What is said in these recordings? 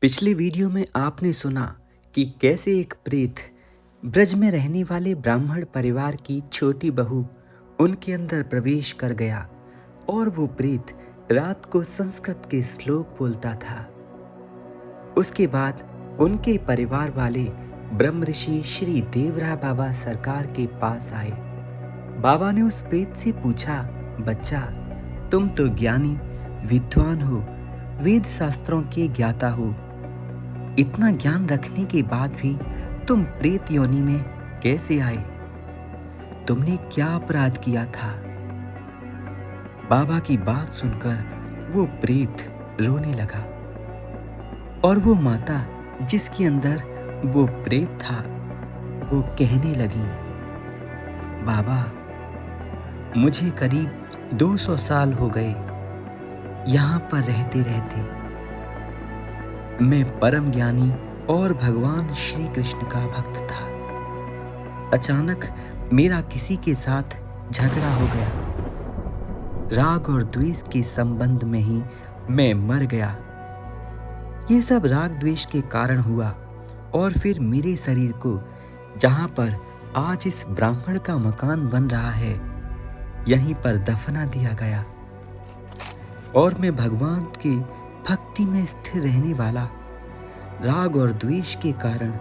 पिछले वीडियो में आपने सुना कि कैसे एक प्रेत ब्रज में रहने वाले ब्राह्मण परिवार की छोटी बहू उनके अंदर प्रवेश कर गया और वो प्रेत रात को संस्कृत के श्लोक बोलता था। उसके बाद उनके परिवार वाले ब्रह्म ऋषि श्री देवरा बाबा सरकार के पास आए। बाबा ने उस प्रेत से पूछा, बच्चा, तुम तो ज्ञानी विद्वान हो, वेद शास्त्रों के ज्ञाता हो, इतना ज्ञान रखने के बाद भी तुम प्रेत योनि में कैसे आए? तुमने क्या अपराध किया था? बाबा की बात सुनकर वो प्रेत रोने लगा और वो माता जिसके अंदर वो प्रेत था वो कहने लगी, बाबा, मुझे करीब 200 साल हो गए यहाँ पर रहते रहते। मैं परम ज्ञानी और भगवान श्री कृष्ण का भक्त था। अचानक मेरा किसी के साथ झगड़ा हो गया। राग और द्वेष के संबंध में ही मैं मर गया। ये सब राग द्वेष के कारण हुआ और फिर मेरे शरीर को जहां पर आज इस ब्राह्मण का मकान बन रहा है यहीं पर दफना दिया गया और मैं भगवान की भक्ति में स्थिर रहने वाला राग और द्वेष के कारण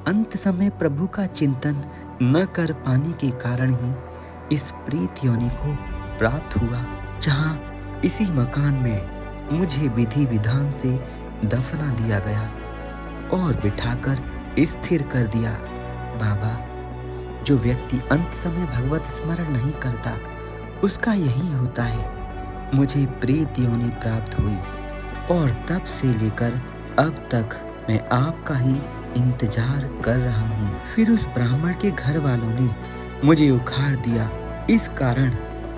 अंत समय प्रभु का चिंतन न कर पाने के कारण ही इस प्रेत योनि को प्राप्त हुआ, जहां इसी मकान में मुझे विधि विधान से दफना दिया गया और बिठाकर स्थिर कर दिया। बाबा, जो व्यक्ति अंत समय भगवत स्मरण नहीं करता उसका यही होता है। मुझे प्रेत योनि प्राप्त हुई और तब से लेकर अब तक मैं आपका ही इंतजार कर रहा हूँ। फिर उस ब्राह्मण के घर वालों ने मुझे उखाड़ दिया, इस कारण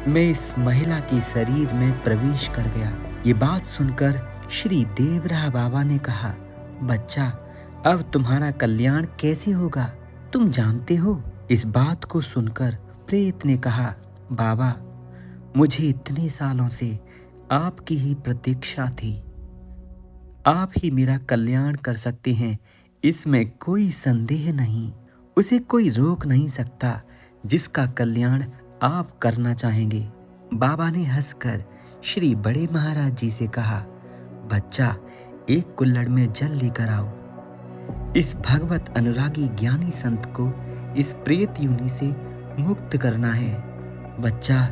मैं इस महिला के शरीर में प्रवेश कर गया। ये बात सुनकर श्री देवरा बाबा ने कहा, बच्चा, अब तुम्हारा कल्याण कैसे होगा तुम जानते हो? इस बात को सुनकर प्रेत ने कहा, बाबा, मुझे इतने सालों से आपकी ही प्रतीक्षा थी। आप ही मेरा कल्याण कर सकते हैं, इसमें कोई संदेह नहीं। उसे कोई रोक नहीं सकता जिसका कल्याण आप करना चाहेंगे। बाबा ने हंसकर श्री बड़े महाराज जी से कहा, बच्चा, एक कुल्हड़ में जल लेकर आओ। इस भगवत अनुरागी ज्ञानी संत को इस प्रेत योनि से मुक्त करना है। बच्चा,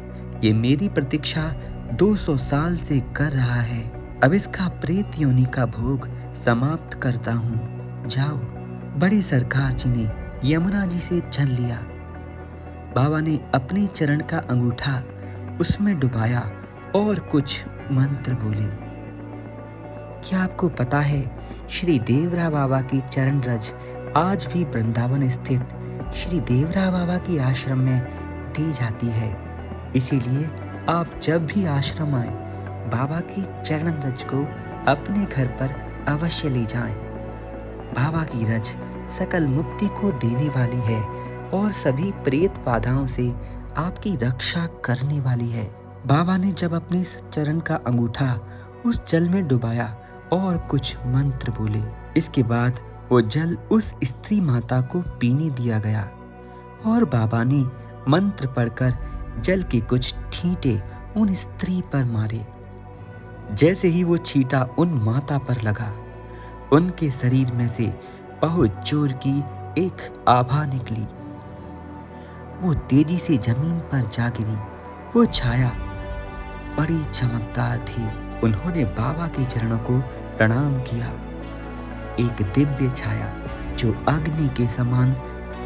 ये मेरी प्रतीक्षा 200 साल से कर रहा है। अब इसका प्रेत योनि का भोग समाप्त करता हूँ। जाओ। बड़े सरकार जी ने यमुना जी से जल लिया। बाबा ने अपने चरण का अंगूठा उसमें डुबाया और कुछ मंत्र बोले। क्या आपको पता है, श्री देवरा बाबा की चरण रज आज भी वृंदावन स्थित श्री देवरा बाबा के आश्रम में दी जाती है। इसीलिए आप जब भी आश्रम आए बाबा की चरण रज को अपने घर पर अवश्य ले जाएं। बाबा की रज सकल मुक्ति को देने वाली है और सभी प्रेत बाधाओं से आपकी रक्षा करने वाली है। बाबा ने जब अपने चरण का अंगूठा उस जल में डुबाया और कुछ मंत्र बोले, इसके बाद वो जल उस स्त्री माता को पीने दिया गया और बाबा ने मंत्र पढ़कर जल के कुछ छींटे उन स्त्री पर मारे। जैसे ही वो छींटा उन माता पर लगा, उनके शरीर में से बहुत जोर की एक आभा निकली। वो तेजी से जमीन पर जा गिरी। वो छाया बड़ी चमकदार थी। उन्होंने बाबा के चरणों को प्रणाम किया। एक दिव्य छाया जो अग्नि के समान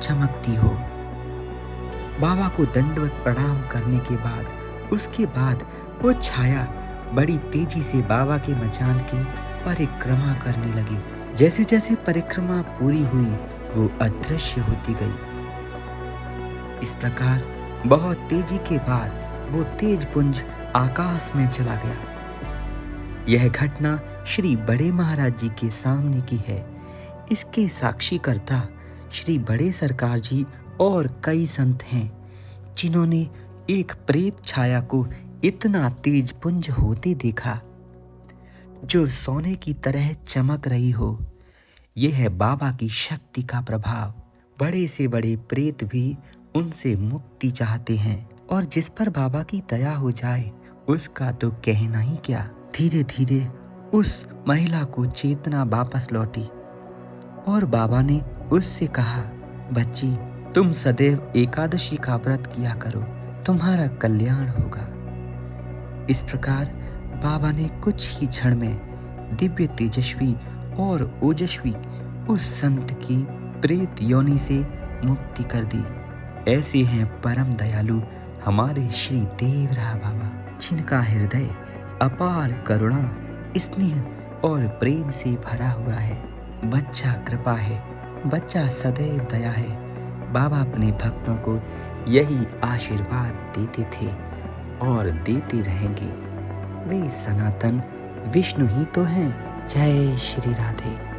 चमकती हो। बाबा को दंडवत प्रणाम करने के बाद उसके बाद वो छाया बड़ी तेजी से बाबा के मचान की परिक्रमा करने लगी। जैसे जैसे परिक्रमा पूरी हुई वो अदृश्य होती गई। इस प्रकार बहुत तेजी के बाद वो तेज पुंज आकाश में चला गया। यह घटना श्री बड़े महाराज जी के सामने की है। इसके साक्षीकर्ता श्री बड़े सरकार जी और कई संत हैं जिन्होंने एक प्रेत छाया को इतना तेज पुंज होते देखा। जो सोने की तरह चमक रही हो। यह है बाबा की शक्ति का प्रभाव। बड़े से बड़े प्रेत भी उनसे मुक्ति चाहते हैं, और जिस पर बाबा की दया हो जाए उसका तो कहना ही क्या। धीरे धीरे उस महिला को चेतना वापस लौटी और बाबा ने उससे कहा, बच्ची, तुम सदैव एकादशी का व्रत किया करो, तुम्हारा कल्याण होगा। इस प्रकार बाबा ने कुछ ही क्षण में दिव्य, तेजस्वी और ओजस्वी उस संत की प्रेत योनि से मुक्ति कर दी। ऐसे हैं परम दयालु हमारे श्री देवराह बाबा, जिनका हृदय अपार करुणा, स्नेह और प्रेम से भरा हुआ है। बच्चा कृपा है, बच्चा सदैव दया है। बाबा अपने भक्तों को यही आशीर्वाद देते थे और देते रहेंगे। वे सनातन विष्णु ही तो हैं। जय श्री राधे।